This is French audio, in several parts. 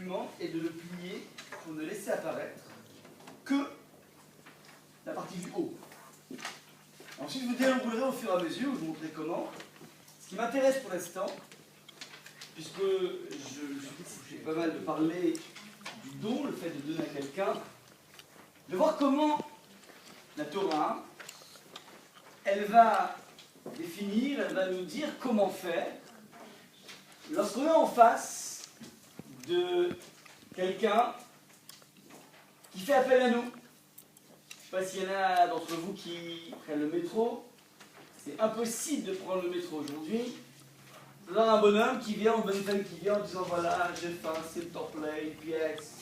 document est de le plier pour ne laisser apparaître que la partie du haut. Ensuite, je vous déroulerai au fur et à mesure, je vous montrerai comment. Ce qui m'intéresse pour l'instant, puisque j'ai pas mal de parler du don, le fait de donner à quelqu'un, de voir comment la Torah, elle va définir, elle va nous dire comment faire lorsqu'on est en face de quelqu'un qui fait appel à nous. Je ne sais pas s'il y en a d'entre vous qui prennent le métro. C'est impossible de prendre le métro aujourd'hui. Vous avez un bonhomme qui vient, une bonne femme qui vient en disant voilà, j'ai faim, s'il te plaît, une pièce.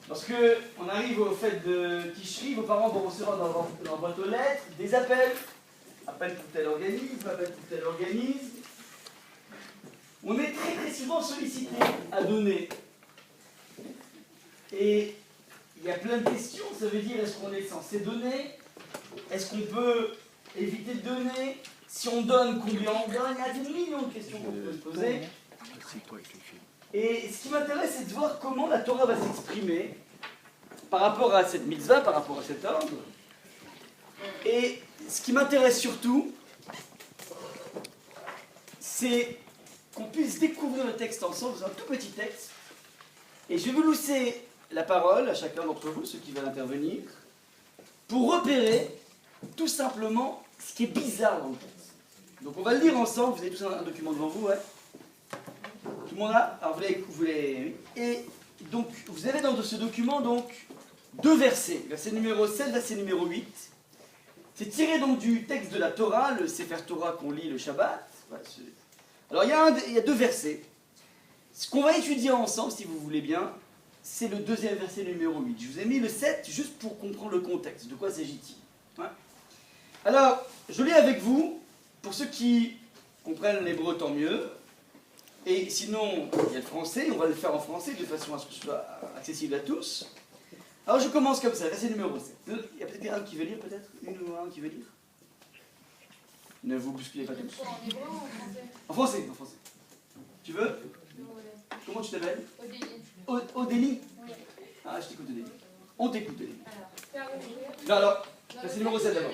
Lorsqu'on arrive au fait de Tishri, vos parents vont recevoir dans leur boîte aux lettres des appels. Appel pour tel organisme, appel pour tel organisme. On est très très souvent sollicité à donner. Et il y a plein de questions. Ça veut dire, est-ce qu'on est censé donner? Est-ce qu'on peut éviter de donner? Si on donne, combien on donne? Il y a des millions de questions qu'on peut se poser. Et ce qui m'intéresse, c'est de voir comment la Torah va s'exprimer par rapport à cette mitzvah, par rapport à cet ordre. Et ce qui m'intéresse surtout, c'est qu'on puisse découvrir le texte ensemble, c'est un tout petit texte. Et je vais vous laisser la parole à chacun d'entre vous, ceux qui veulent intervenir, pour repérer tout simplement ce qui est bizarre dans le texte. Donc on va le lire ensemble, vous avez tous un document devant vous, ouais. Tout le monde a? Alors vous voulez... Et donc vous avez dans ce document donc deux versets, verset numéro 7, verset numéro 8. C'est tiré donc du texte de la Torah, le Sefer Torah qu'on lit le Shabbat. Alors il y a deux versets. Ce qu'on va étudier ensemble, si vous voulez bien, c'est le deuxième verset numéro 8. Je vous ai mis le 7 juste pour comprendre le contexte. De quoi s'agit-il? Ouais. Alors, je lis avec vous, pour ceux qui comprennent l'hébreu, tant mieux. Et sinon, il y a le français, on va le faire en français de façon à ce que ce soit accessible à tous. Alors je commence comme ça, verset numéro 7. Il y a peut-être un qui veut lire, peut-être? Une ou un qui veut lire? Ne vous bousculez pas tous. En hébreu ou en français? En français, en français. Tu veux? Comment tu t'appelles? Odélie. Odélie? Oui. Ah, je t'écoute, Odélie. On t'écoute, Odélie. Alors, faire ouvrir. Non, alors, verset numéro 7 d'abord.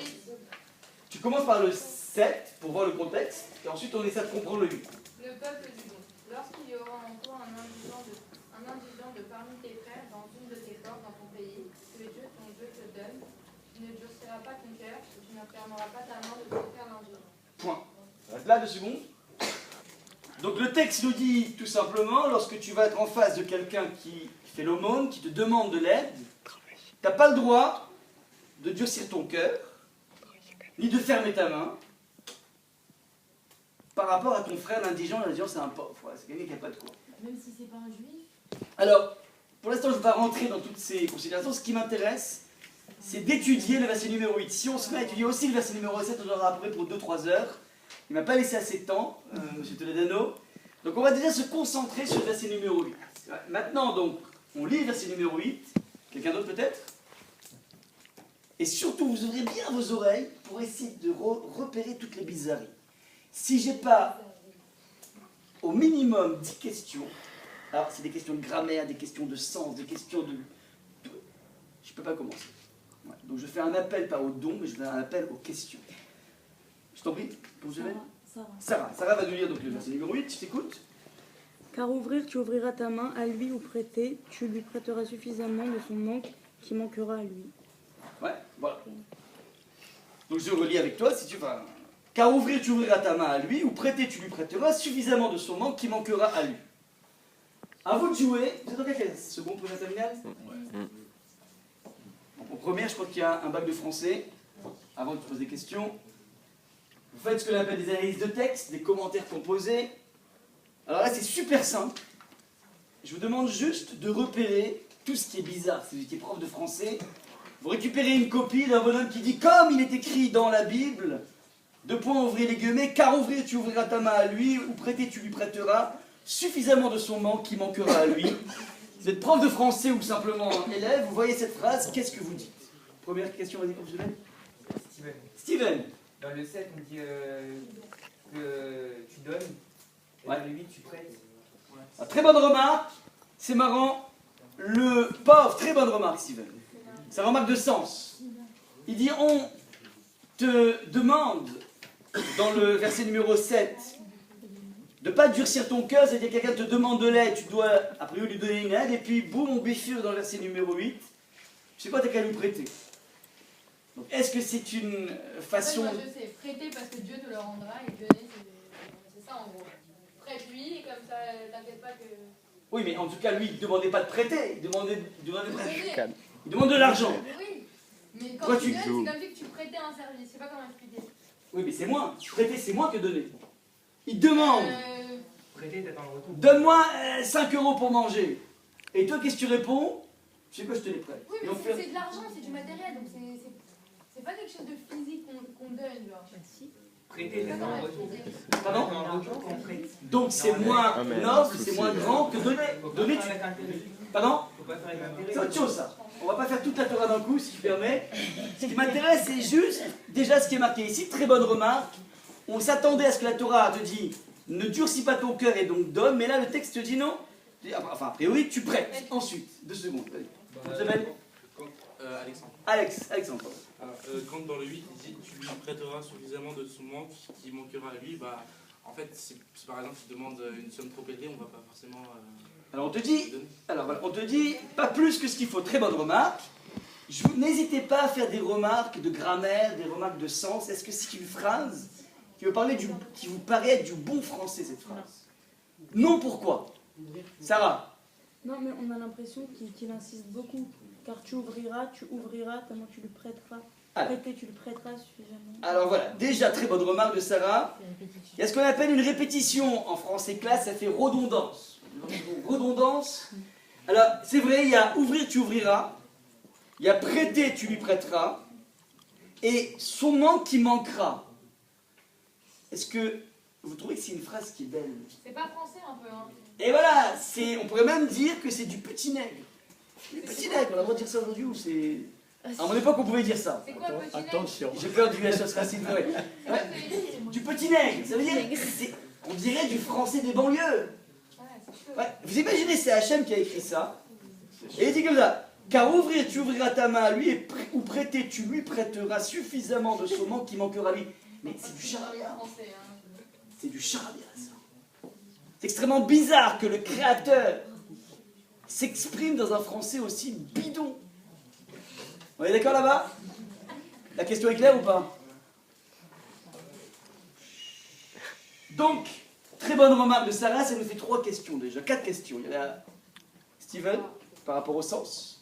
Tu commences par le 7 pour voir le contexte, et ensuite on essaie de comprendre le 8. Le peuple du don. Lorsqu'il y aura encore un indigent de parmi tes frères dans une de tes portes dans ton pays, que Dieu ton Dieu te donne, tu ne durciras pas ton cœur, et tu ne fermeras pas ta main de te faire l'indigent. Point. Reste là 2 secondes. Donc le texte nous dit tout simplement, lorsque tu vas être en face de quelqu'un qui fait l'aumône, qui te demande de l'aide, tu n'as pas le droit de durcir ton cœur, ni de fermer ta main, par rapport à ton frère l'indigent. L'indigent c'est un pauvre, ouais, c'est quelqu'un qui n'a pas de quoi. Même si c'est pas un juif? Alors, pour l'instant je ne vais pas rentrer dans toutes ces considérations, ce qui m'intéresse, c'est d'étudier le verset numéro 8. Si on se met à étudier aussi le verset numéro 7, on aura à peu près pour 2-3 heures. Il ne m'a pas laissé assez de temps, M. Toledano. Donc on va déjà se concentrer sur le verset numéro 8. Maintenant donc, on lit le verset numéro 8. Quelqu'un d'autre peut-être? Et surtout, vous ouvrez bien vos oreilles pour essayer de repérer toutes les bizarreries. Si j'ai pas au minimum 10 questions, alors c'est des questions de grammaire, des questions de sens, des questions de... Je ne peux pas commencer. Ouais. Donc je fais un appel pas au don, mais je fais un appel aux questions. Je t'en prie, comment tu t'appelles? Sarah. Sarah va nous lire donc le verset numéro 8, je t'écoute. Car ouvrir, tu ouvriras ta main à lui ou prêter, tu lui prêteras suffisamment de son manque qui manquera à lui. Ouais, voilà. Donc je relis avec toi si tu veux. Car ouvrir, tu ouvriras ta main à lui, ou prêter, tu lui prêteras suffisamment de son manque qui manquera à lui. À vous de jouer. Vous êtes en quelle seconde première terminale? Ouais. En première, je crois qu'il y a un bac de français. Avant de te poser des questions. Vous faites ce que l'on appelle des analyses de texte, des commentaires composés. Alors là, c'est super simple. Je vous demande juste de repérer tout ce qui est bizarre. Si vous étiez prof de français, vous récupérez une copie d'un bonhomme qui dit, comme il est écrit dans la Bible, deux points, ouvrez les guillemets, car ouvrir, tu ouvriras ta main à lui, ou prêter, tu lui prêteras suffisamment de son manque qui manquera à lui. Vous êtes prof de français ou simplement élève, vous voyez cette phrase, qu'est-ce que vous dites? Première question, vas-y, professionnel. Steven. Dans le 7, on dit que tu donnes, et Ouais. dans le 8, tu prêtes. Ah, très bonne remarque. C'est marrant. Le pauvre, très bonne remarque, Steven. C'est une remarque de sens. Il dit, on te demande, dans le verset numéro 7, de ne pas durcir ton cœur, c'est-à-dire que quelqu'un te demande de l'aide, tu dois, a priori, lui donner une aide, et puis, boum, on bifurque dans le verset numéro 8. Je sais pas, t'as qu'à lui prêter. Donc, est-ce que c'est une façon... Moi, je sais, prêter parce que Dieu te le rendra, et donner, c'est ça en gros. Prête-lui, et comme ça, t'inquiète pas que... Oui, mais en tout cas, lui, il ne demandait pas de prêter, il demande de Donner. l'argent. Oui, mais quand Pourquoi tu tu donnes, c'est comme si tu prêtais un service, je sais pas comment expliquer. Oui, mais c'est moins. Prêter, c'est moins que donner. Il demande, Prêter, t'attends le retour. donne-moi 5 euros pour manger. Et toi, qu'est-ce que tu réponds? Je sais pas, je te les prête. Oui, Et mais on fait- c'est de l'argent, c'est du matériel, donc c'est pas quelque chose de physique qu'on donne, genre. Prêter, t'attends le retour. Pardon? T'attends un retour qu'on prête. Donc c'est moins Ah, mais noble, c'est c'est moins grand que donner. Faut pas Donner, faire tu... avec intérêt. Pardon? Faut pas faire avec C'est intérêt. autre chose, ça. On va pas faire toute la Torah d'un coup, si tu permets. Ce qui m'intéresse, c'est juste, déjà, ce qui est marqué ici. Très bonne remarque. On s'attendait à ce que la Torah te dit, ne durcis pas ton cœur et donc donne. Mais là, le texte te dit non. Enfin, a priori, tu prêtes. Ensuite, 2 secondes. Allez. Vous s'appelle Alexandre. Alexandre. Alors, quand dans le 8, il dit tu lui prêteras suffisamment de son manque qui manquera à lui, bah, en fait, si par exemple il demande une somme trop élevée, on va pas forcément Alors, on te lui dit, donner. alors, voilà, on te dit pas plus que ce qu'il faut. Très bonne remarque. N'hésitez pas à faire des remarques de grammaire, des remarques de sens. Est-ce que c'est une phrase qui vous paraît être du bon français, cette phrase? Non, pourquoi? Sarah? Non, mais on a l'impression qu'il insiste beaucoup. Car tu ouvriras tellement tu lui prêteras. Ah. Prêter, tu lui prêteras suffisamment. Alors voilà, déjà très bonne remarque de Sarah. Il y a ce qu'on appelle une répétition en français classe, ça fait redondance. Redondance. Alors c'est vrai, il y a ouvrir, tu ouvriras. Il y a prêter, tu lui prêteras. Et son manque qui manquera. Est-ce que vous trouvez que c'est une phrase qui est belle? C'est pas français un peu, hein. Et voilà, on pourrait même dire que c'est du petit nègre. Du petit nègre, on a le droit de dire ça aujourd'hui ou c'est... À mon époque, on pouvait dire ça. C'est quoi petit nègre? Attention. J'ai peur du HS Racine, ouais. C'est quoi que tu dis? Du petit nègre, ça veut dire, on dirait du français des banlieues. Ouais, c'est chaud. Ouais. Vous imaginez, c'est Hachem qui a écrit ça. Et il dit comme ça, car ouvrir, tu ouvriras ta main à lui, ou prêter, tu lui prêteras suffisamment de son manque qui manquera à lui. Mais c'est du charabia. Français, hein. C'est du charabia, ça. C'est extrêmement bizarre que le créateur s'exprime dans un français aussi bidon. On est d'accord là-bas? La question est claire ou pas? Donc, très bonne remarque de Sarah, ça nous fait 3 questions déjà, 4 questions. Il y a Steven, par rapport au sens.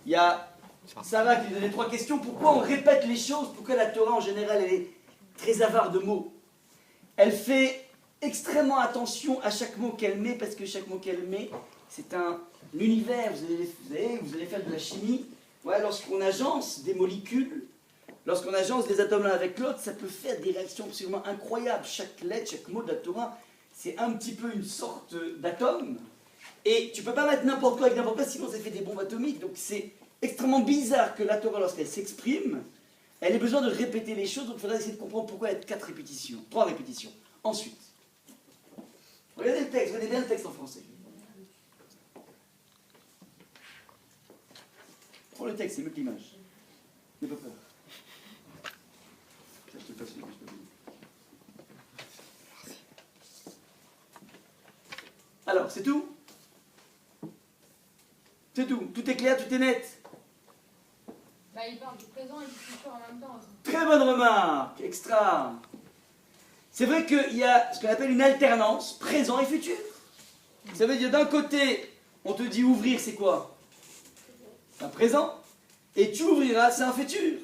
Il y a Sarah qui nous donnait 3 questions. Pourquoi on répète les choses? Pourquoi la Torah en général, elle est très avare de mots? Elle fait extrêmement attention à chaque mot qu'elle met, parce que chaque mot qu'elle met, c'est un univers. Vous allez faire de la chimie. Ouais, lorsqu'on agence des molécules, lorsqu'on agence des atomes l'un avec l'autre, ça peut faire des réactions absolument incroyables. Chaque lettre, chaque mot de la Torah, c'est un petit peu une sorte d'atome. Et tu ne peux pas mettre n'importe quoi avec n'importe quoi, sinon ça fait des bombes atomiques. Donc c'est extrêmement bizarre que la Torah, lorsqu'elle s'exprime, elle ait besoin de répéter les choses. Donc il faudra essayer de comprendre pourquoi il y a 4 répétitions, 3 répétitions. Ensuite, regardez le texte, regardez bien le texte en français. Prends le texte, c'est mieux que l'image. N'aie pas peur. Ça, je te passe, je te passe. Alors, c'est tout? C'est tout. Tout est clair, tout est net. Bah, il parle du présent et du futur en même temps. Très bonne remarque. Extra. C'est vrai qu'il y a ce qu'on appelle une alternance, présent et futur. Ça veut dire d'un côté, on te dit ouvrir, c'est quoi? Un présent, et tu ouvriras, c'est un futur.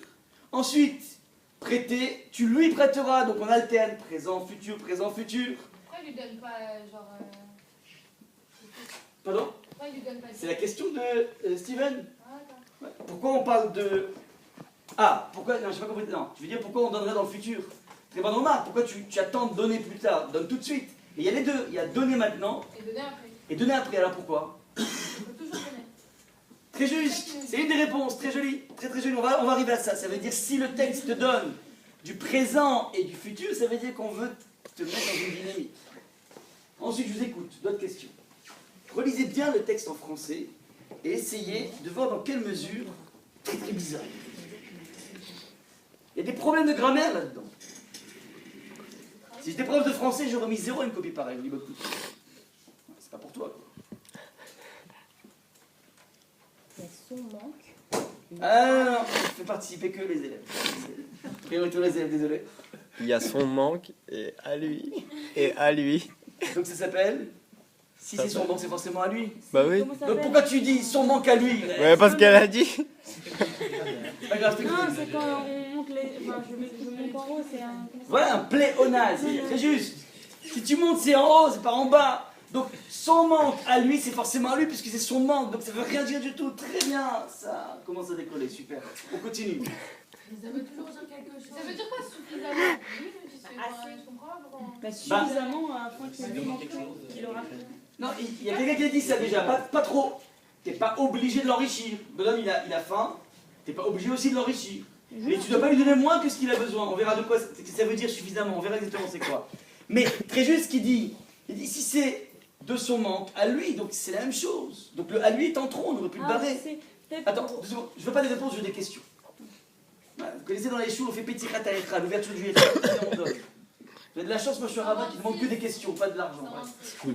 Ensuite, prêter, tu lui prêteras, donc on alterne présent, futur, présent, futur. Pourquoi il lui donne pas, genre... Pardon? Pourquoi il lui donne pas... C'est la question de Steven. Ah, d'accord. Ouais. Pourquoi on parle de... Ah, pourquoi... Non, je n'ai pas compris. Non, tu veux dire pourquoi on donnerait dans le futur? Très bonne remarque. Pourquoi tu attends de donner plus tard? Donne tout de suite. Et il y a les deux. Il y a donner maintenant Et donner après. et donner après. Alors pourquoi? Il faut toujours donner. Très juste, c'est une des réponses, très jolie, très très jolie. On va arriver à ça. Ça veut dire si le texte te donne du présent et du futur, ça veut dire qu'on veut te mettre dans une dynamique. Ensuite, je vous écoute. D'autres questions? relisez bien le texte en français et essayez de voir dans quelle mesure, très très bizarre, il y a des problèmes de grammaire là-dedans. Si j'étais prof de français, j'aurais mis 0 à une copie pareille. On dit, bah, écoute, c'est pas pour toi, quoi. Il y a son manque. Ah non, je fais participer que les élèves. Priorité aux élèves, désolé. Il y a son manque et à lui. Et à lui. Donc ça s'appelle. Si Ça c'est son manque, c'est forcément à lui. Bah oui. Comment ça Donc s'appelle? pourquoi tu dis son manque à lui? Ouais, parce qu'elle a dit. C'est pas grave, je Non, t'écoute. c'est quand on monte les. Enfin, je monte en haut, c'est un. Voilà un pléonasme, c'est très juste. Si tu montes, c'est en haut, c'est pas en bas. Donc son manque à lui, c'est forcément à lui, puisque c'est son manque. Donc ça veut rien dire du tout. Très bien, ça commence à décoller, super. On continue. Ça veut toujours dire quelque chose. Ça veut dire pas suffisamment. Oui, je dis je comprends pas pourquoi. Bah, suffisamment afin qu'il aura. Non, il y a quelqu'un qui a dit ça déjà, pas trop. T'es pas obligé de l'enrichir. Bonhomme, il a faim, t'es pas obligé aussi de l'enrichir. Mais tu dois pas lui donner moins que ce qu'il a besoin. On verra de quoi ça veut dire suffisamment, on verra exactement c'est quoi. Mais très juste ce qu'il dit. Il dit si c'est de son manque à lui, donc c'est la même chose. Donc le à lui est en trop, on aurait pu le barrer. Attends, 2 secondes, je veux pas des réponses, je veux des questions. Voilà, vous connaissez dans les choux, on fait petit rataïtra, l'ouverture du FR, on donne. Vous avez de la chance, moi je suis un rabbin qui demande que des questions, pas de l'argent. Ouais.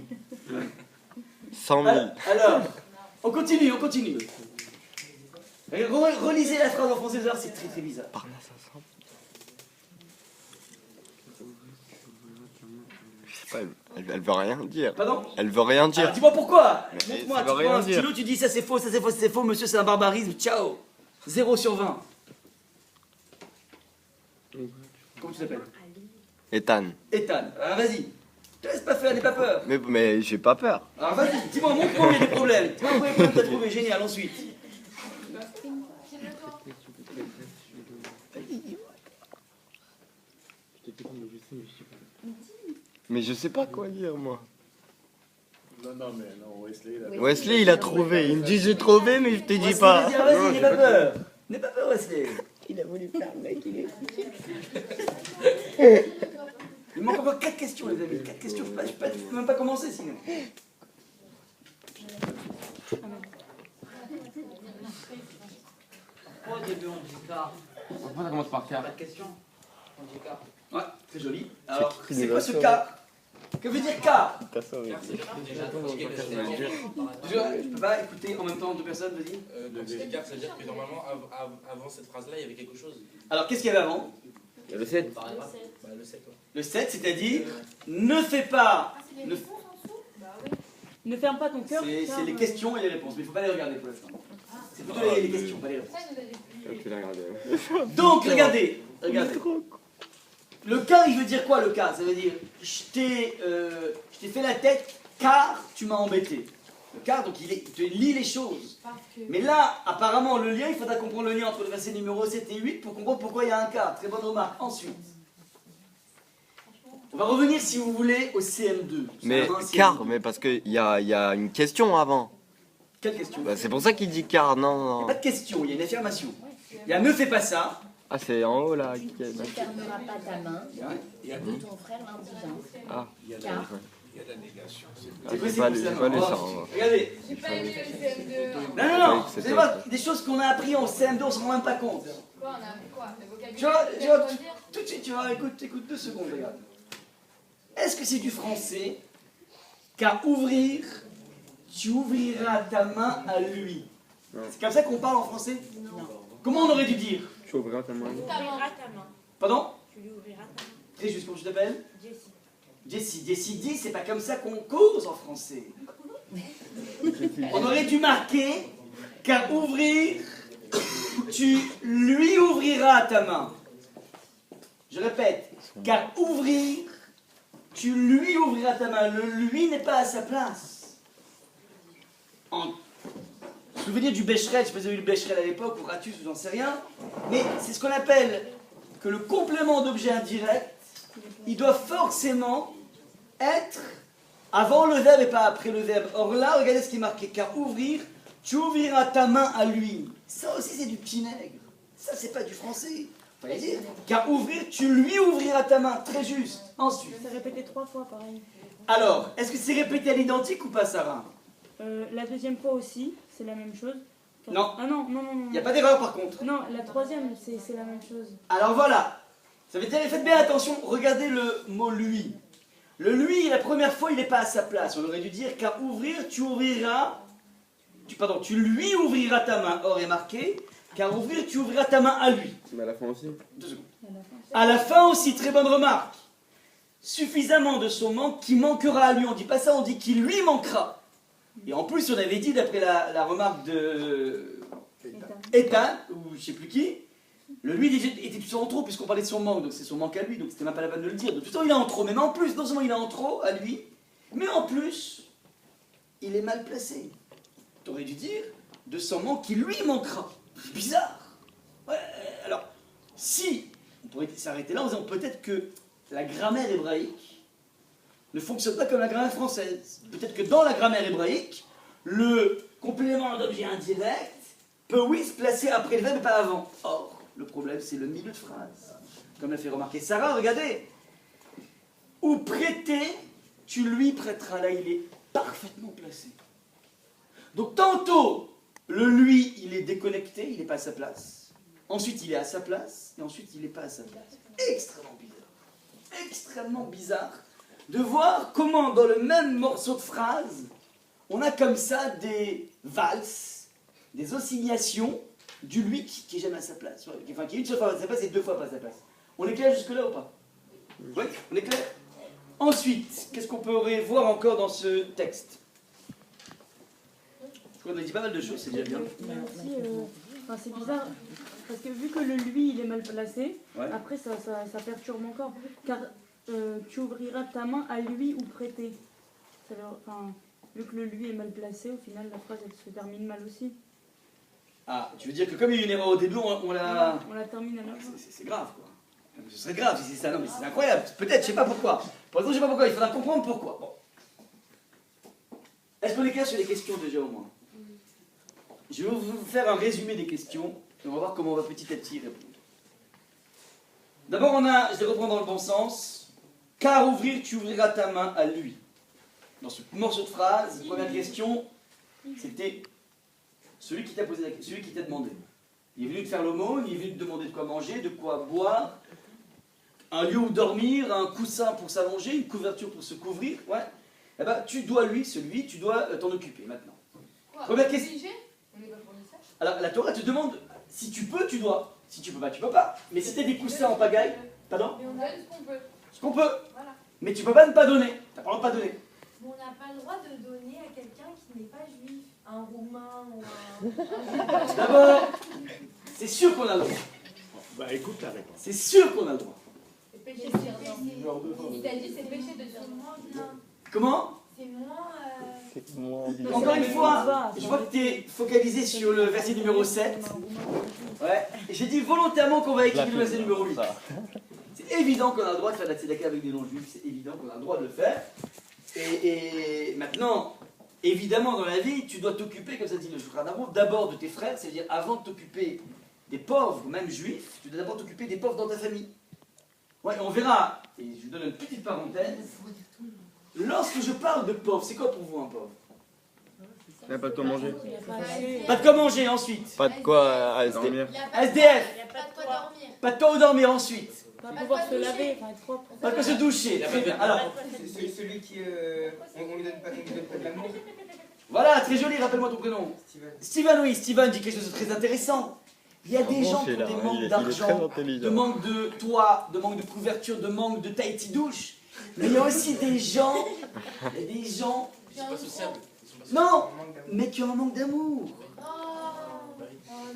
100 000. Alors, on continue, on continue. Relisez la phrase en français, vous allez voir, c'est très très bizarre. Je sais pas, elle veut rien dire. Pardon? Elle veut rien Alors dire. dis-moi pourquoi. Mais Montre-moi, ça tu veut prends rien un dire. stylo, tu dis ça c'est faux, ça c'est faux, ça c'est faux, monsieur c'est un barbarisme, ciao. 0 sur 20. Comment tu t'appelles? Ethan. Ethan. Alors vas-y. Te laisse pas faire, n'aie pas peur. Mais j'ai pas peur. Alors vas-y, dis-moi, montre-moi où il y a des problèmes. Dis-moi où il y a des problèmes que tu as trouvé, génial, ensuite. Mais je sais pas quoi dire moi. Non, mais non, Wesley, il a... Wesley il a trouvé. Il me dit j'ai trouvé mais je te dis Wesley, pas. vas-y, vas-y, n'aie pas peur. N'aie pas peur, Wesley. Il a voulu faire le mec, il est. Il manque encore 4 questions, les amis. 4 questions, je peux même pas commencer sinon. Pourquoi au début on dit car? Pourquoi ça commence par car? Pas de question. On dit car. Ouais, très joli. Alors, qui c'est nous quoi a ce sauvés? cas? Que veut dire cas? T'as sauvé. Car, c'est déjà fatigué, mais Je peux pas écouter en même temps 2 personnes, vas-y. Quand tu dis car, ça veut dire que normalement, avant cette phrase-là, il y avait quelque chose. Alors, qu'est-ce qu'il y avait avant? Il y a le 7. Bah, Le 7, ouais. Le 7, c'est-à-dire ne fais pas. Ah, c'est les Ne- réponses en dessous? Bah oui. Ne ferme pas ton cœur. C'est car, les questions et les réponses, mais il faut pas les regarder pour l'instant. C'est plutôt les questions, pas les réponses. Ça, il nous a dit. Tu l'as regardé. Donc, regardez. Le cas, il veut dire quoi le cas? Ça veut dire je t'ai fait la tête car tu m'as embêté. Le car, donc il te lit les choses. Parce que. Mais là, apparemment, le lien, il faudra comprendre le lien entre le verset numéro 7 et 8 pour comprendre pourquoi il y a un car. Très bonne remarque. Ensuite, on va revenir, si vous voulez, au CM2. Mais C'est un CM2. car, mais parce qu'il y a une question avant. Quelle question? Bah, c'est pour ça qu'il dit car, Il n'y non. a pas de question, il y a une affirmation. Il y a ne fais pas ça. Ah c'est en haut là. Tu ne fermeras pas ta main, Il y a, ou ton frère l'indigent. Ah. il y a, Car il y a la négation. C'est J'ai possible, pas lu ça, ça. non. Moi. Regardez. J'ai pas aimé le CM2. Non, non, non. Vous allez voir, des choses qu'on a appris en CM2, on ne se rend même pas compte. Quoi, on a appris quoi? Le vocabulaire? Tu vois, Tu vas dire? tout de suite, tu vois, écoute 2 secondes, regarde. Est-ce que c'est du français qu'à ouvrir, tu ouvriras ta main à lui? C'est comme ça qu'on parle en français? Non. Comment on aurait dû dire? Tu ouvriras ta main. Tu ouvriras ta main. Pardon? Tu lui ouvriras ta main. Très juste, comment tu t'appelles? Jessie. Jessie dit, c'est pas comme ça qu'on cause en français. On aurait dû marquer qu'à ouvrir, tu lui ouvriras ta main. Je répète, qu'à ouvrir, tu lui ouvriras ta main. Le lui n'est pas à sa place. En souvenir du Becherel, je ne sais pas si vous avez eu le Becherel à l'époque, ou Ratus, ou j'en sais rien, mais c'est ce qu'on appelle que le complément d'objet indirect, il doit forcément être avant le verbe et pas après le verbe. Or là, regardez ce qui est marqué, car ouvrir, tu ouvriras ta main à lui. Ça aussi c'est du petit nègre. Ça c'est pas du français. Fallait dire, car ouvrir, tu lui ouvriras ta main. Très juste. Ensuite. C'est répété 3 fois pareil. Alors, est-ce que c'est répété à l'identique ou pas, Sarah? La deuxième fois aussi, c'est la même chose. Non. Ah non, non, non, non. Il n'y a pas d'erreur par contre. Non, la troisième, c'est la même chose. Alors voilà. Ça veut dire, faites bien attention, regardez le mot lui. Le lui, la première fois, il n'est pas à sa place. On aurait dû dire qu'à ouvrir, tu ouvriras. Tu lui ouvriras ta main. Or est marqué. Qu'à ouvrir, tu ouvriras ta main à lui. Mais à la fin aussi. 2 secondes. À la fin aussi, très bonne remarque. Suffisamment de son manque qui manquera à lui. On ne dit pas ça, on dit qu'il lui manquera. Et en plus, on avait dit, d'après la remarque de Ethan, ou je ne sais plus qui, le lui était toujours en trop, puisqu'on parlait de son manque, donc c'est son manque à lui, donc c'était même pas la peine de le dire. De toute façon, il est en trop, mais en plus, non seulement il est en trop à lui, mais en plus, il est mal placé. Tu aurais dû dire de son manque qui lui manquera. C'est bizarre. Ouais, alors, si, on pourrait s'arrêter là en disant peut-être que la grammaire hébraïque ne fonctionne pas comme la grammaire française. Peut-être que dans la grammaire hébraïque, le complément d'objet indirect peut, oui, se placer après le verbe et pas avant. Or, le problème, c'est le milieu de phrase. Comme l'a fait remarquer Sarah, regardez. Ou prêter, tu lui prêteras. Là, il est parfaitement placé. Donc, tantôt, le lui, il est déconnecté, il n'est pas à sa place. Ensuite, il est à sa place. Et ensuite, il n'est pas à sa place. Extrêmement bizarre. Extrêmement bizarre de voir comment, dans le même morceau de phrase, on a comme ça des valses, des oscillations du lui qui est jamais à sa place. Enfin, qui est une seule fois à sa place et 2 fois pas à sa place. On est clair jusque-là ou pas? Oui, on est clair? Ensuite, qu'est-ce qu'on pourrait voir encore dans ce texte? On a dit pas mal de choses, c'est déjà bien. Mais aussi, enfin, c'est bizarre, parce que vu que le lui, il est mal placé, Ouais. après ça perturbe encore. Car tu ouvriras ta main à lui ou prêter. Ça veut, enfin, vu que le lui est mal placé, au final, la phrase, elle se termine mal aussi. Ah, tu veux dire que comme il y a eu une erreur au début, on la... On la termine à la fin. C'est grave, quoi. Ce serait grave si c'est ça. Non, mais c'est incroyable. Peut-être, je sais pas pourquoi. Pour l'instant, je sais pas pourquoi. Il faudra comprendre pourquoi. Bon. Est-ce qu'on est clair sur les questions déjà au moins? Je vais vous faire un résumé des questions et on va voir comment on va petit à petit y répondre. D'abord, on a, je les reprends dans le bon sens, car ouvrir, tu ouvriras ta main à lui. Dans ce morceau de phrase, première question, c'était celui qui t'a posé la question, celui qui t'a demandé. Il est venu te faire l'aumône, il est venu te demander de quoi manger, de quoi boire, un lieu où dormir, un coussin pour s'allonger, une couverture pour se couvrir. Ouais. Eh ben, tu dois celui, tu dois t'en occuper maintenant. Quoi, Première on est question. obligé? On n'est pas pour ça. Alors, la Torah te demande, si tu peux, tu dois. Si tu peux pas, tu peux pas. Mais si tu as des coussins en pagaille, pardon? Mais on donne ce qu'on peut. Ce qu'on peut. Voilà. Mais tu peux pas ne pas donner. Tu n'as pas le droit de pas donner. Mais on n'a pas le droit de donner à quelqu'un qui n'est pas juif, un roumain ou un... D'abord, c'est sûr qu'on a le droit. Bah écoute la réponse. C'est sûr qu'on a le droit. C'est péché, c'est péché. Il t'a dit c'est péché de C'est dire. moins bien. Comment? C'est moins... C'est moins Encore une fois, je vois que tu es focalisé sur le verset numéro 7. Ouais. Et j'ai dit volontairement qu'on va écrire le verset numéro 8. C'est évident qu'on a le droit de faire de la tzedaka avec des non-juifs. C'est évident qu'on a le droit de le faire. Et maintenant, évidemment, dans la vie, tu dois t'occuper, comme ça dit le Shulchan Aruch, d'abord de tes frères, c'est-à-dire avant de t'occuper des pauvres, même juifs, tu dois d'abord t'occuper des pauvres dans ta famille. Ouais, on verra, et je vous donne une petite parenthèse. Lorsque je parle de pauvre, c'est quoi pour vous un pauvre? Il n'y a pas de quoi manger. Pas de quoi manger ensuite. Pas de quoi à Dormir. SDF. Il n'y a pas de quoi dormir. Pas de quoi où dormir ensuite. Pas pouvoir se laver, enfin être propre. Pas de quoi se doucher. Très bien. Alors, C'est celui qui. On lui donne pas de l'amour. voilà, très joli, rappelle-moi ton prénom. Steven. Steven, oui, Steven dit quelque chose de très intéressant. Il y a des Bon, gens qui c'est ont là, des il manques est très d'argent, intelligent. de manque de toit, de manque de couverture, de manque de tahiti douche. Mais il y a aussi des gens, Ils sont pas sociables. non, mais qui ont un manque d'amour. Oh.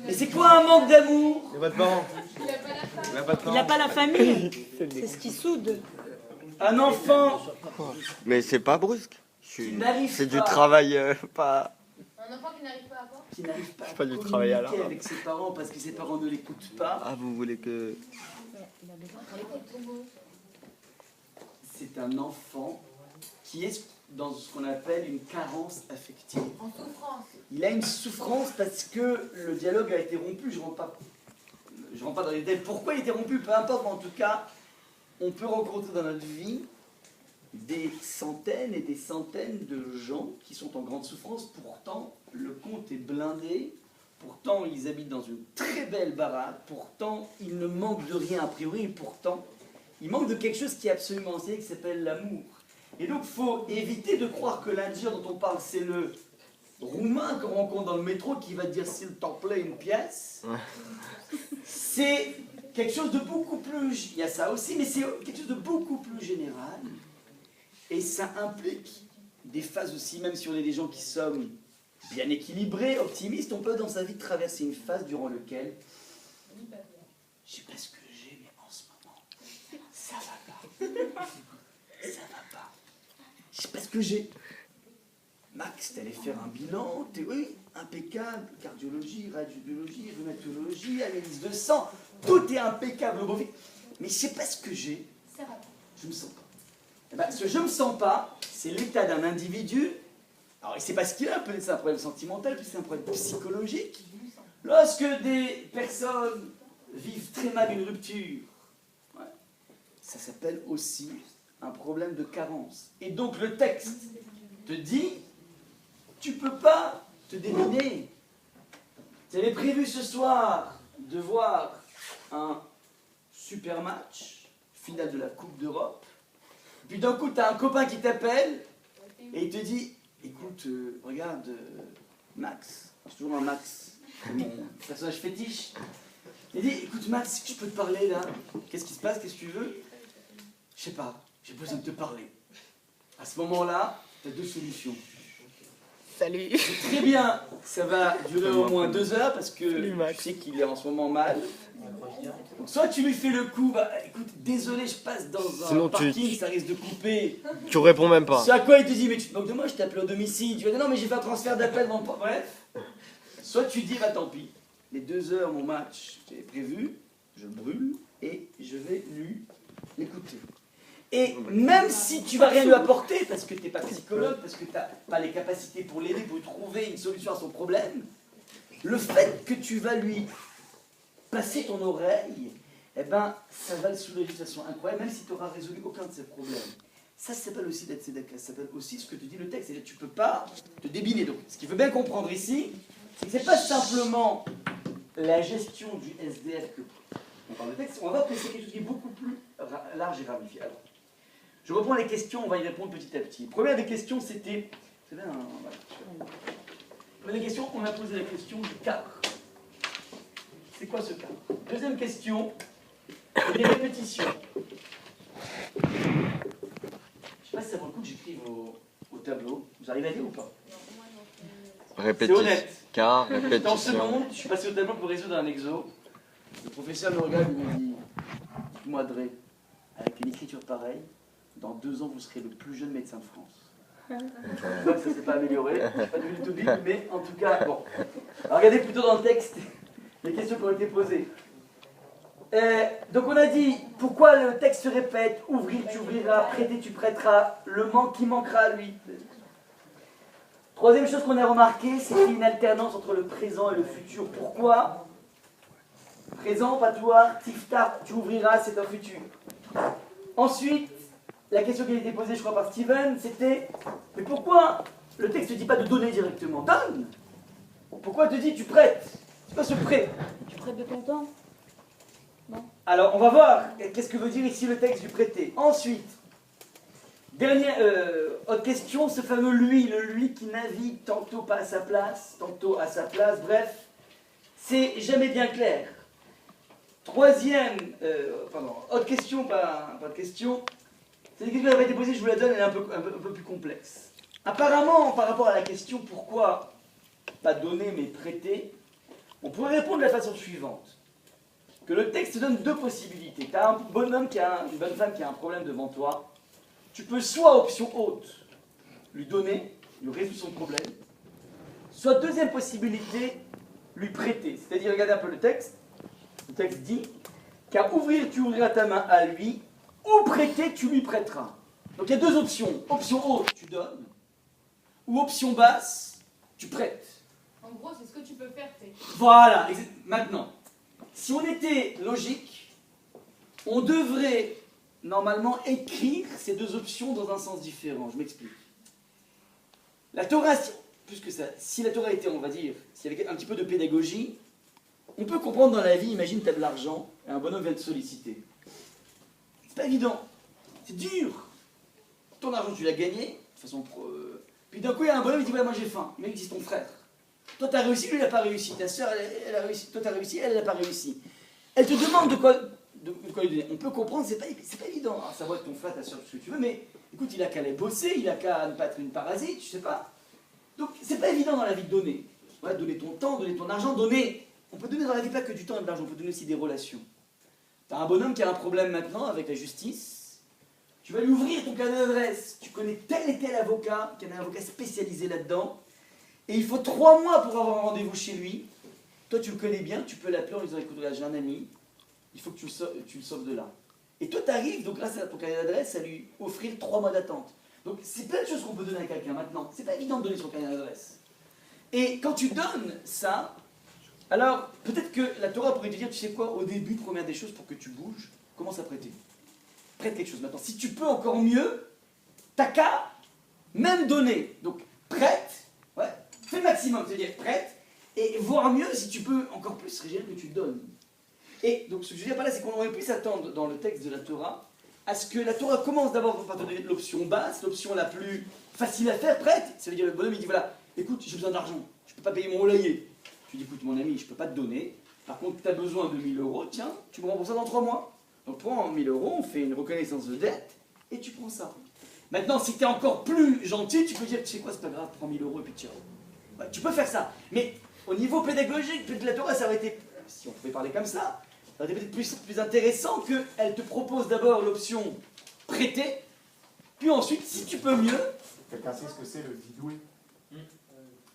Mais c'est quoi un manque d'amour? Il n'y a pas de parents. Il a pas la femme. Il n'y a pas de Il parents. n'a pas la famille. C'est ce qui soude. Un enfant Mais c'est pas brusque. qui n'arrive C'est du pas, travail pas. Un enfant qui n'arrive pas à quoi? qui n'arrive pas à pas du travail à communiquer l'arabe. avec ses parents parce que ses parents ne l'écoutent pas, Ah, vous voulez que. c'est un enfant qui est dans ce qu'on appelle une carence affective. En souffrance. Il a une souffrance parce que le dialogue a été rompu. Je ne rentre pas dans les détails. Pourquoi il a été rompu? Peu importe, mais en tout cas, on peut rencontrer dans notre vie des centaines et des centaines de gens qui sont en grande souffrance. Pourtant, le compte est blindé. Pourtant, ils habitent dans une très belle baraque. Pourtant, ils ne manquent de rien a priori. Et pourtant, ils manquent de quelque chose qui est absolument ancien, qui s'appelle l'amour. Et donc, il faut éviter de croire que l'indigent dont on parle, c'est le roumain qu'on rencontre dans le métro qui va dire s'il t'en plaît une pièce. C'est quelque chose de beaucoup plus... Il y a ça aussi, mais c'est quelque chose de beaucoup plus général. Et ça implique des phases aussi, même si on est des gens qui sommes bien équilibrés, optimistes, on peut dans sa vie traverser une phase durant laquelle je sais pas ce que j'ai, mais en ce moment, ça va pas. Ça va pas. Je sais pas ce que j'ai. Max, t'allais faire un bilan, oui, impeccable, cardiologie, radiologie, rhumatologie, analyse de sang, tout est impeccable, mais je sais pas ce que j'ai, je me sens pas. Eh ben, ce je me sens pas, c'est l'état d'un individu. Alors, il sait pas ce qu'il a, peut-être c'est un problème sentimental, peut-être c'est un problème psychologique. Lorsque des personnes vivent très mal une rupture, ouais, ça s'appelle aussi un problème de carence. Et donc le texte te dit, tu peux pas te déminer. Tu avais prévu ce soir de voir un super match, finale de la Coupe d'Europe. Puis d'un coup, tu as un copain qui t'appelle et il te dit, écoute, regarde, Max, c'est toujours un Max, c'est mon personnage fétiche. Il dit, écoute Max, je peux te parler là? Qu'est-ce qui se passe? Qu'est-ce que tu veux? Je sais pas, j'ai besoin de te parler. À ce moment-là, tu as deux solutions. Salut. Très bien, ça va durer au moins 2 heures parce que je sais qu'il est en ce moment mal. Donc soit tu lui fais le coup, bah écoute, désolé, je passe dans un Sinon, parking, ça risque de couper. Tu réponds même pas. C'est à quoi il te dit, mais tu te moques de moi, je t'ai appelé au domicile. Tu vas dire, non, mais j'ai fait un transfert d'appel dans le... Bref. Soit tu dis, bah tant pis, les 2 heures, mon match, j'ai prévu, je brûle et je vais lui l'écouter. Et même si tu vas rien lui apporter, parce que tu n'es pas psychologue, parce que tu n'as pas les capacités pour l'aider, pour trouver une solution à son problème, le fait que tu vas lui passer ton oreille, eh ben, ça va le soulager de façon incroyable, même si tu n'auras résolu aucun de ses problèmes. Ça s'appelle aussi d'être sédacre, ça s'appelle aussi ce que te dit le texte, c'est-à-dire que tu ne peux pas te débiner. Donc, ce qu'il faut bien comprendre ici, c'est que ce n'est pas simplement la gestion du SDF que on parle de texte, on va voir que c'est quelque chose qui est beaucoup plus large et ramifié. Alors, je reprends les questions, on va y répondre petit à petit. Première des questions, c'était... Première question, on a posé la question du cadre. C'est quoi ce cadre? Deuxième question, c'est des répétitions. Je ne sais pas si ça vaut le coup que j'écrive au tableau. Vous arrivez à lire ou pas? Répétition. C'est honnête. Car, Dans répétition. seconde, je suis passé au tableau pour résoudre un exo. Le professeur me regarde et me dit, moi Dre, avec une écriture pareille, dans 2 ans, vous serez le plus jeune médecin de France. Je vois que ça ne s'est pas amélioré, je ne suis pas devenu tout vite, mais en tout cas, bon. Alors, regardez plutôt dans le texte les questions qui ont été posées. Donc on a dit, pourquoi le texte se répète, ouvrir tu ouvriras, prêter tu prêteras, le manque qui manquera à lui. Troisième chose qu'on a remarqué, c'est qu'il y a une alternance entre le présent et le futur. Pourquoi? Présent, patois, tiftar, tu ouvriras, c'est un futur. Ensuite, la question qui a été posée, je crois, par Steven, c'était mais pourquoi le texte ne dit pas de donner directement? Donne! Pourquoi te dit tu prêtes? C'est pas ce prêt. Tu prêtes de ton temps? Alors, on va voir qu'est-ce que veut dire ici le texte du prêter. Ensuite, dernière autre question, ce fameux lui, le lui qui navigue tantôt pas à sa place, tantôt à sa place, bref, c'est jamais bien clair. Troisième, autre question, pas de question. C'est une question qui avait été posée, je vous la donne, elle est un peu plus complexe. Apparemment, par rapport à la question pourquoi pas donner mais prêter, on pourrait répondre de la façon suivante. Que le texte te donne 2 possibilités. Tu as un bonhomme, une bonne femme qui a un problème devant toi. Tu peux soit, option haute, lui donner, lui résoudre son problème. Soit deuxième possibilité, lui prêter. C'est-à-dire, regardez un peu le texte. Le texte dit qu'à ouvrir, tu ouvriras ta main à lui, ou prêter, tu lui prêteras. Donc il y a 2 options. Option haute, tu donnes, ou option basse, tu prêtes. En gros, c'est ce que tu peux faire, c'est. Voilà, maintenant, si on était logique, on devrait normalement écrire ces deux options dans un sens différent. Je m'explique. La Torah, plus que ça, si la Torah était, on va dire, s'il y avait un petit peu de pédagogie, on peut comprendre dans la vie, imagine tu as de l'argent et un bonhomme vient te solliciter. C'est pas évident, c'est dur. Ton argent tu l'as gagné, de façon puis d'un coup il y a un bonhomme qui dit ouais, moi j'ai faim, mais il dit ton frère. Toi tu as réussi, lui il n'a pas réussi, ta soeur elle a réussi, toi tu as réussi, elle n'a pas réussi. Elle te demande de quoi lui donner. On peut comprendre, c'est pas évident. Alors, ça va être ton frère, ta soeur, tout ce que tu veux, mais écoute, il a qu'à aller bosser, il a qu'à ne pas être une parasite, je sais pas. Donc c'est pas évident dans la vie de donner. Ouais, donner ton temps, donner ton argent, donner. On peut donner dans la vie pas que du temps et de l'argent, on peut donner aussi des relations. Tu as un bonhomme qui a un problème maintenant avec la justice, tu vas lui ouvrir ton carnet d'adresse, tu connais tel et tel avocat, qui est un avocat spécialisé là-dedans, et il faut 3 mois pour avoir un rendez-vous chez lui. Toi tu le connais bien, tu peux l'appeler en lui disant écoute, là j'ai un ami, il faut que tu le sauves de là. Et toi tu arrives, donc grâce à ton carnet d'adresse, à lui offrir 3 mois d'attente. Donc c'est plein de choses qu'on peut donner à quelqu'un maintenant, c'est pas évident de donner son carnet d'adresse. Et quand tu donnes ça, alors peut-être que la Torah pourrait te dire, tu sais quoi, au début, première des choses, pour que tu bouges, commence à prêter. Prête quelque chose. Maintenant, si tu peux encore mieux, t'as qu'à même donner. Donc prête, ouais, fais le maximum, c'est-à-dire prête, et voire mieux si tu peux encore plus, ce serait génial que tu donnes. Et donc ce que je veux dire par là, c'est qu'on aurait pu s'attendre dans le texte de la Torah à ce que la Torah commence d'abord par te donner l'option basse, l'option la plus facile à faire, prête. Ça veut dire le bonhomme il dit voilà, écoute, j'ai besoin d'argent, je ne peux pas payer mon loyer. Tu dis écoute mon ami, je ne peux pas te donner. Par contre, tu as besoin de 1000 euros, tiens, tu me rembourses ça dans 3 mois. Donc prends 1000 euros, on fait une reconnaissance de dette et tu prends ça. Maintenant, si tu es encore plus gentil, tu peux dire tu sais quoi, c'est pas grave, prends 1000 euros et puis ciao. Ouais, tu peux faire ça. Mais au niveau pédagogique, peut-être la Torah, ça aurait été, si on pouvait parler comme ça aurait été peut-être plus intéressant qu'elle te propose d'abord l'option prêter, puis ensuite, si tu peux mieux. Quelqu'un sait ce que c'est le vidouille?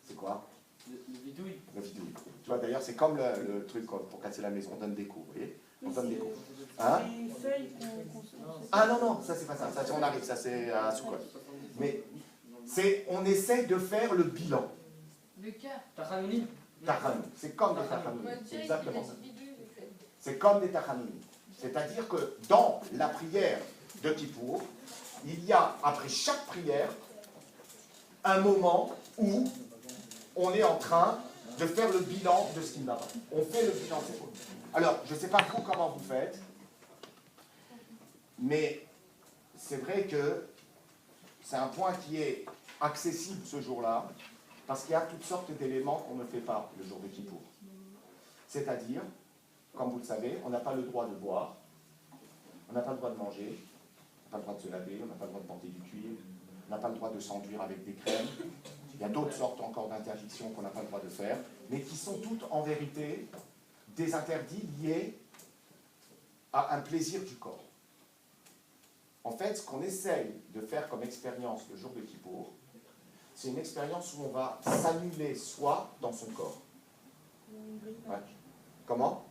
C'est quoi? Le bidouille. Le vidouille. Tu vois, d'ailleurs, c'est comme le truc pour casser la maison, on donne des coups, vous voyez? On donne des coups. Hein? C'est une feuille qu'on Ah non, non, ça c'est pas ça, ça on arrive, ça c'est à Soukot. Mais on essaye de faire le bilan. Le cœur. Tachanuni. Tachanun, c'est comme des tachanun, c'est exactement ça. C'est comme des tachanun. C'est-à-dire que dans la prière de Kippour, il y a, après chaque prière, un moment où on est en train de faire le bilan de ce qui ne va pas. On fait le bilan, c'est quoi? Alors, je ne sais pas trop comment vous faites, mais c'est vrai que c'est un point qui est accessible ce jour-là, parce qu'il y a toutes sortes d'éléments qu'on ne fait pas le jour de Kippour. C'est-à-dire, comme vous le savez, on n'a pas le droit de boire, on n'a pas le droit de manger, on n'a pas le droit de se laver, on n'a pas le droit de porter du cuir, on n'a pas le droit de s'enduire avec des crèmes. Il y a d'autres sortes encore d'interdictions qu'on n'a pas le droit de faire, mais qui sont toutes en vérité des interdits liés à un plaisir du corps. En fait, ce qu'on essaye de faire comme expérience le jour de Kippour, c'est une expérience où on va s'annuler soi dans son corps. Ouais. Comment?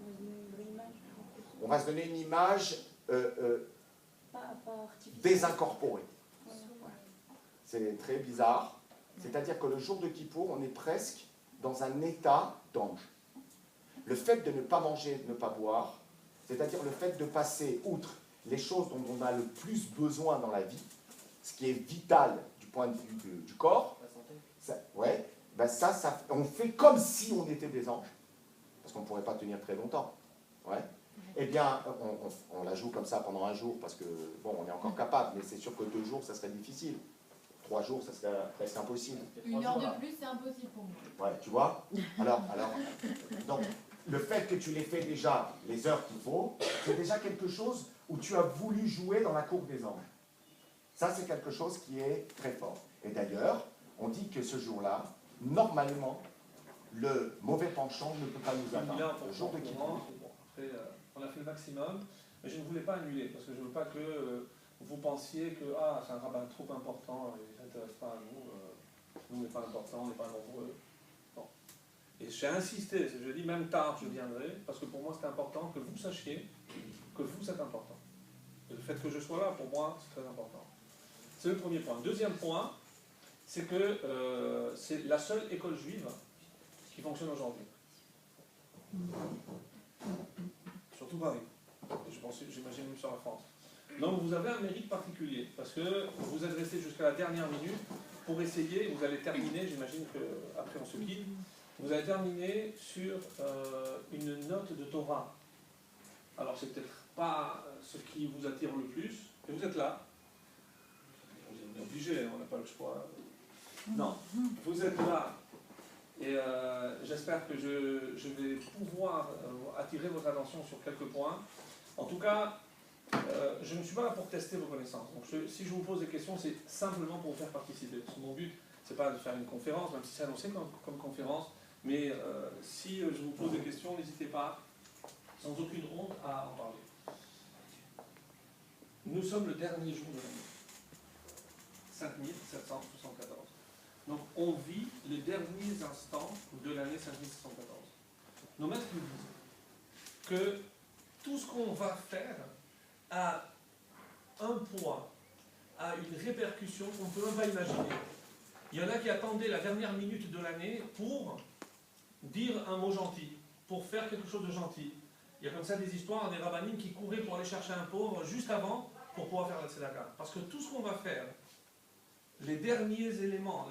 On va se donner une image désincorporée. C'est très bizarre. C'est-à-dire que le jour de Kippour, on est presque dans un état d'ange. Le fait de ne pas manger, de ne pas boire, c'est-à-dire le fait de passer outre les choses dont on a le plus besoin dans la vie, ce qui est vital du point de vue du corps, ça, ouais, ben ça, on fait comme si on était des anges, parce qu'on ne pourrait pas tenir très longtemps. Ouais. Eh bien, on la joue comme ça pendant un jour, parce que, bon, on est encore capable, mais c'est sûr que 2 jours, ça serait difficile. 3 jours, ça serait presque impossible. 1 heure de plus, c'est impossible pour moi. Ouais, tu vois? Alors, donc, le fait que tu les fais déjà les heures qu'il faut, c'est déjà quelque chose où tu as voulu jouer dans la cour des anges. Ça, c'est quelque chose qui est très fort. Et d'ailleurs, on dit que ce jour-là, normalement, le mauvais penchant ne peut pas nous atteindre. Le jour de Kippour. Après, on a fait le maximum, mais je ne voulais pas annuler, parce que je ne veux pas que vous pensiez que c'est un rabbin trop important, il ne s'intéresse pas à nous, nous on n'est pas important, on n'est pas nombreux. Bon. Et j'ai insisté, je dis même tard je viendrai, parce que pour moi c'est important que vous sachiez que vous êtes important. Et le fait que je sois là, pour moi, c'est très important. C'est le premier point. Deuxième point, c'est que c'est la seule école juive qui fonctionne aujourd'hui. Surtout Paris. J'imagine même sur la France. Donc vous avez un mérite particulier, parce que vous êtes resté jusqu'à la dernière minute pour essayer, vous allez terminer, j'imagine qu'après on se quitte, vous allez terminer sur une note de Torah. Alors c'est peut-être pas ce qui vous attire le plus, mais vous êtes là. On est obligé, on n'a pas le choix. Non, vous êtes là. Et j'espère que je vais pouvoir attirer votre attention sur quelques points. En tout cas, je ne suis pas là pour tester vos connaissances. Donc si je vous pose des questions, c'est simplement pour vous faire participer. Parce que mon but, c'est pas de faire une conférence, même si c'est annoncé comme conférence, mais si je vous pose des questions, n'hésitez pas, sans aucune honte, à en parler. Nous sommes le dernier jour de l'année. 5774. Donc on vit les derniers instants de l'année 5714. Nos maîtres nous disent que tout ce qu'on va faire a un poids, a une répercussion qu'on ne peut même pas imaginer. Il y en a qui attendaient la dernière minute de l'année pour dire un mot gentil, pour faire quelque chose de gentil. Il y a comme ça des histoires, des rabbinim qui couraient pour aller chercher un pauvre juste avant pour pouvoir faire la tzedaka. Parce que tout ce qu'on va faire, les derniers éléments,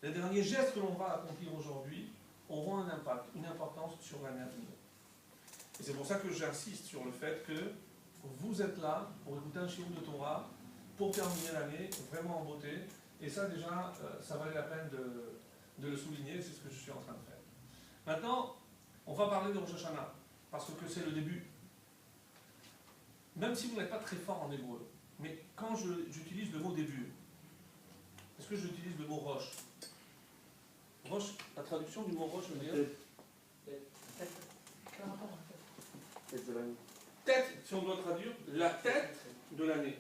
les derniers gestes que l'on va accomplir aujourd'hui auront un impact, une importance sur l'année à venir. Et c'est pour ça que j'insiste sur le fait que vous êtes là pour écouter un shiur de Torah, pour terminer l'année vraiment en beauté. Et ça déjà, ça valait la peine de le souligner, c'est ce que je suis en train de faire. Maintenant, on va parler de Rosh Hashanah, parce que c'est le début. Même si vous n'êtes pas très fort en hébreu, mais quand j'utilise le mot début, est-ce que j'utilise le mot roche? Roche, la traduction du mot roche veut dire tête, si on doit traduire, la tête de l'année.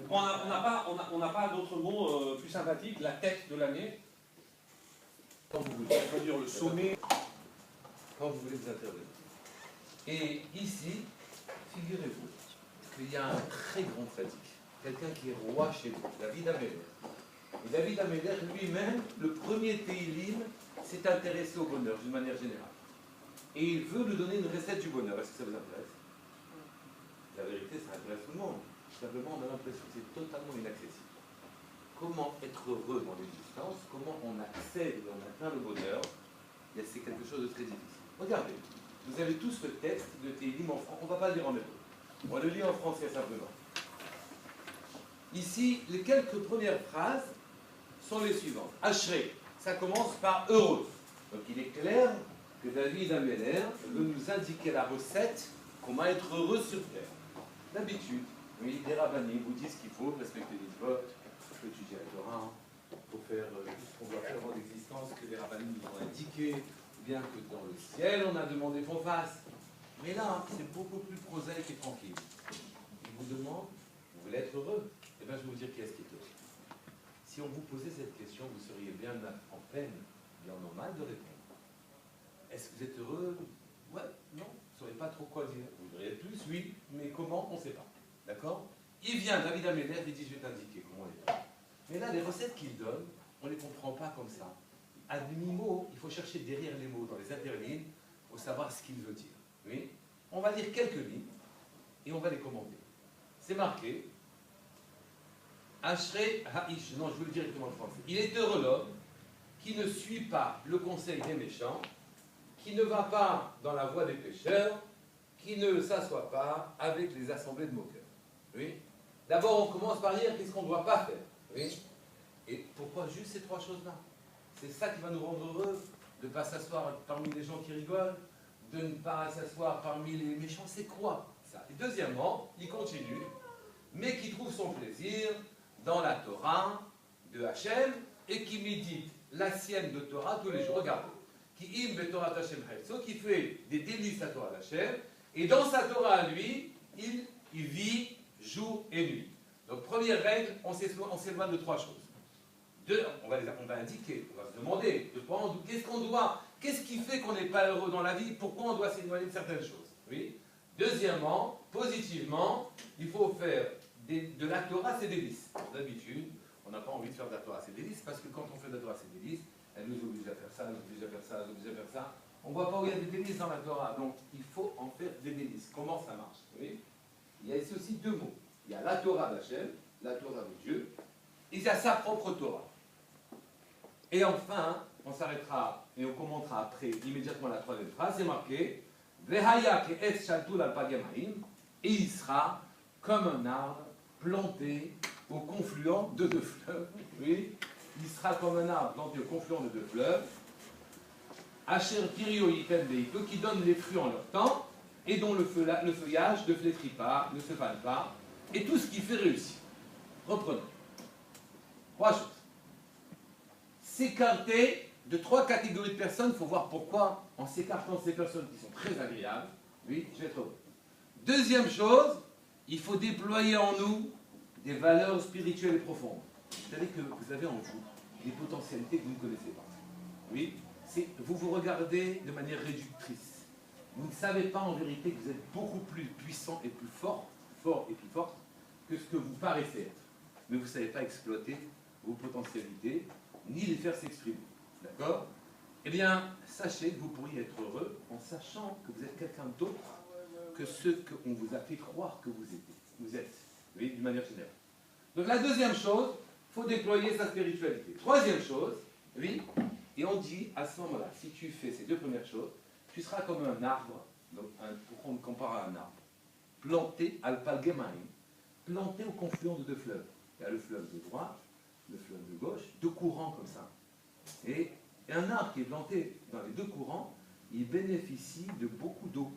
On n'a pas d'autre mot plus sympathique, la tête de l'année. Quand vous voulez. Ça veut dire le sommet. Quand vous voulez vous intervenir. Et ici, figurez-vous qu'il y a un très grand pratique, quelqu'un qui est roi chez vous, David Améler. Et David Améler lui-même, le premier Téhilim, s'est intéressé au bonheur d'une manière générale. Et il veut nous donner une recette du bonheur. Est-ce que ça vous intéresse? La vérité, ça intéresse tout le monde. Simplement, on a l'impression que c'est totalement inaccessible. Comment être heureux dans l'existence, comment on accède et on atteint le bonheur, c'est quelque chose de très difficile. Regardez, vous avez tous le texte de Téhilim en français. On ne va pas le lire en hébreu. On va le lire en français simplement. Ici, les quelques premières phrases sont les suivantes. Ashrei, ça commence par heureux. Donc il est clair que David Améler veut nous indiquer la recette comment être heureux sur terre. D'habitude, oui, les rabbinim vous disent qu'il faut respecter les votes, il faut étudier la Torah, il faut faire tout ce qu'on doit faire dans l'existence que les rabbinim nous ont indiqué, bien que dans le ciel on a demandé qu'on fasse. Mais là, c'est beaucoup plus prosaïque et tranquille. Il vous demande, vous voulez être heureux? Eh bien, je vais vous dire qui est-ce qui est heureux. Si on vous posait cette question, vous seriez bien en peine, bien normal de répondre. Est-ce que vous êtes heureux? Ouais, non, vous ne saurez pas trop quoi dire. Vous voudriez plus, oui, mais comment, on ne sait pas. D'accord? Il vient, David Améler, il dit, je vais t'indiquer comment on est heureux. Mais là, les recettes qu'il donne, on ne les comprend pas comme ça. À demi-mot, il faut chercher derrière les mots, dans les interlignes, pour savoir ce qu'il veut dire. Oui? On va lire quelques lignes, et on va les commenter. C'est marqué, Ashrei Ha'ish, non, je veux le dire directement en français. Il est heureux l'homme qui ne suit pas le conseil des méchants, qui ne va pas dans la voie des pécheurs, qui ne s'assoit pas avec les assemblées de moqueurs. Oui? D'abord, on commence par dire qu'est-ce qu'on ne doit pas faire. Oui? Et pourquoi juste ces trois choses-là? C'est ça qui va nous rendre heureux, de ne pas s'asseoir parmi les gens qui rigolent, de ne pas s'asseoir parmi les méchants. C'est quoi ça? Et deuxièmement, il continue, mais qui trouve son plaisir dans la Torah de Hachem et qui médite la sienne de Torah tous les jours. Regardez. Qui im beTorat Hachem Chaitzo, qui fait des délices à Torah d'Hachem, et dans sa Torah à lui, il vit jour et nuit. Donc première règle, on s'éloigne de trois choses. Deux, on va indiquer, on va se demander qu'est-ce qui fait qu'on n'est pas heureux dans la vie, pourquoi on doit s'éloigner de certaines choses. Oui. Deuxièmement, positivement, il faut faire de la Torah ses délices. D'habitude, on n'a pas envie de faire de la Torah ses délices, parce que quand on fait de la Torah ses délices, elle nous oblige à faire ça, elle nous oblige à faire ça, elle nous oblige à faire ça. On On ne voit pas où il y a des délices dans la Torah, donc il faut en faire des délices. Comment ça marche? Oui. Il y a ici aussi deux mots. Il y a la Torah d'Hachem, la Torah de Dieu, et il y a sa propre Torah. Et enfin, on s'arrêtera et on commentera après immédiatement la troisième phrase, c'est marqué Vehaya ke'etz shaltul al pagemaim, et il sera comme un arbre planté au confluent de deux fleuves. Oui, il sera comme un arbre planté au confluent de deux fleuves. Asher kirio yiten beito, qui donne les fruits en leur temps, et dont le feuillage ne flétrit pas, ne se fane pas, et tout ce qui fait réussir. Reprenons. Trois choses. S'écarter de trois catégories de personnes, il faut voir pourquoi, en s'écartant de ces personnes qui sont très agréables, oui, je vais être heureux. Deuxième chose, il faut déployer en nous des valeurs spirituelles et profondes. C'est-à-dire que vous avez en vous des potentialités que vous ne connaissez pas. Oui, vous vous regardez de manière réductrice. Vous ne savez pas en vérité que vous êtes beaucoup plus puissant et plus fort et plus forte que ce que vous paraissez être. Mais vous ne savez pas exploiter vos potentialités, ni les faire s'exprimer. D'accord? Eh bien, sachez que vous pourriez être heureux en sachant que vous êtes quelqu'un d'autre que ce qu'on vous a fait croire que vous êtes. Oui, d'une manière générale. Donc la deuxième chose, il faut déployer sa spiritualité. Troisième chose, oui, et on dit à ce moment-là, si tu fais ces deux premières choses, tu seras comme un arbre, donc pourquoi on le compare à un arbre, planté al palgemaim, planté au confluent de deux fleuves. Il y a le fleuve de droite, le fleuve de gauche, deux courants comme ça. Et un arbre qui est planté dans les deux courants, il bénéficie de beaucoup d'eau.